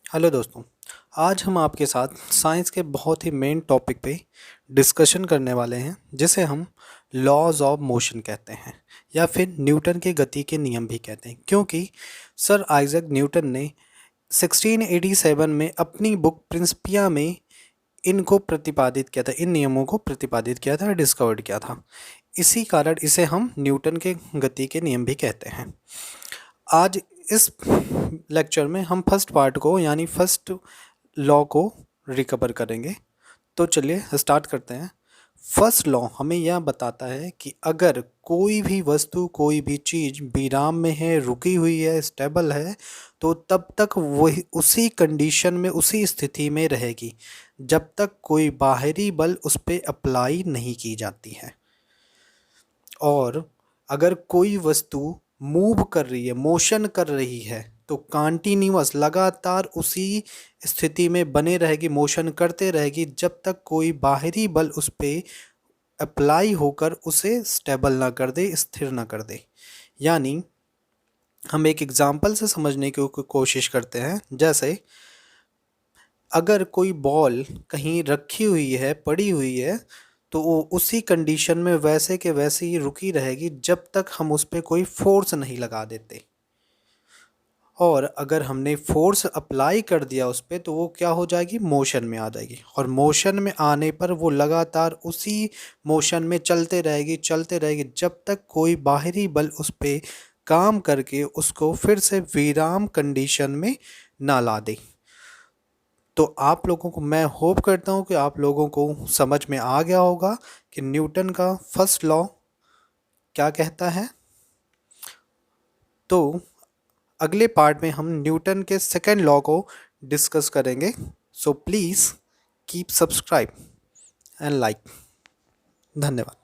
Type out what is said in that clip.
Hello दोस्तों। आज हम आपके साथ साइंस के बहुत ही मेन टॉपिक पे डिस्कशन करने वाले हैं, जिसे हम लॉज ऑफ मोशन कहते हैं या फिर न्यूटन के गति के नियम भी कहते हैं, क्योंकि सर आइजैक न्यूटन ने 1687 में अपनी बुक प्रिंसिपिया में इनको प्रतिपादित किया था, इन नियमों को प्रतिपादित किया था, डिस्कवर्ड किया था। इसी कारण इसे हम न्यूटन के गति के नियम भी कहते हैं। आज इस लेक्चर में हम फर्स्ट पार्ट को यानी फर्स्ट लॉ को रिकवर करेंगे। तो चलिए स्टार्ट करते हैं। फर्स्ट लॉ हमें यह बताता है कि अगर कोई भी वस्तु, कोई भी चीज़ विराम में है, रुकी हुई है, स्टेबल है, तो तब तक वही उसी कंडीशन में, उसी स्थिति में रहेगी जब तक कोई बाहरी बल उस पर अप्लाई नहीं की जाती है। और अगर कोई वस्तु मूव कर रही है, मोशन कर रही है, तो कंटिन्यूअस लगातार उसी स्थिति में बने रहेगी, मोशन करते रहेगी जब तक कोई बाहरी बल उस पर अप्लाई होकर उसे स्टेबल ना कर दे, स्थिर ना कर दे। यानी हम एक एग्जांपल से समझने की कोशिश करते हैं। जैसे अगर कोई बॉल कहीं रखी हुई है, पड़ी हुई है, तो वो उसी कंडीशन में वैसे के वैसे ही रुकी रहेगी जब तक हम उस पर कोई फोर्स नहीं लगा देते। और अगर हमने फोर्स अप्लाई कर दिया उस पर, तो वो क्या हो जाएगी, मोशन में आ जाएगी। और मोशन में आने पर वो लगातार उसी मोशन में चलते रहेगी जब तक कोई बाहरी बल उस पर काम करके उसको फिर से विराम कंडीशन में ना ला दे। तो आप लोगों को, मैं होप करता हूँ कि आप लोगों को समझ में आ गया होगा कि न्यूटन का फर्स्ट लॉ क्या कहता है। तो अगले पार्ट में हम न्यूटन के सेकेंड लॉ को डिस्कस करेंगे। So please keep subscribe and like. धन्यवाद।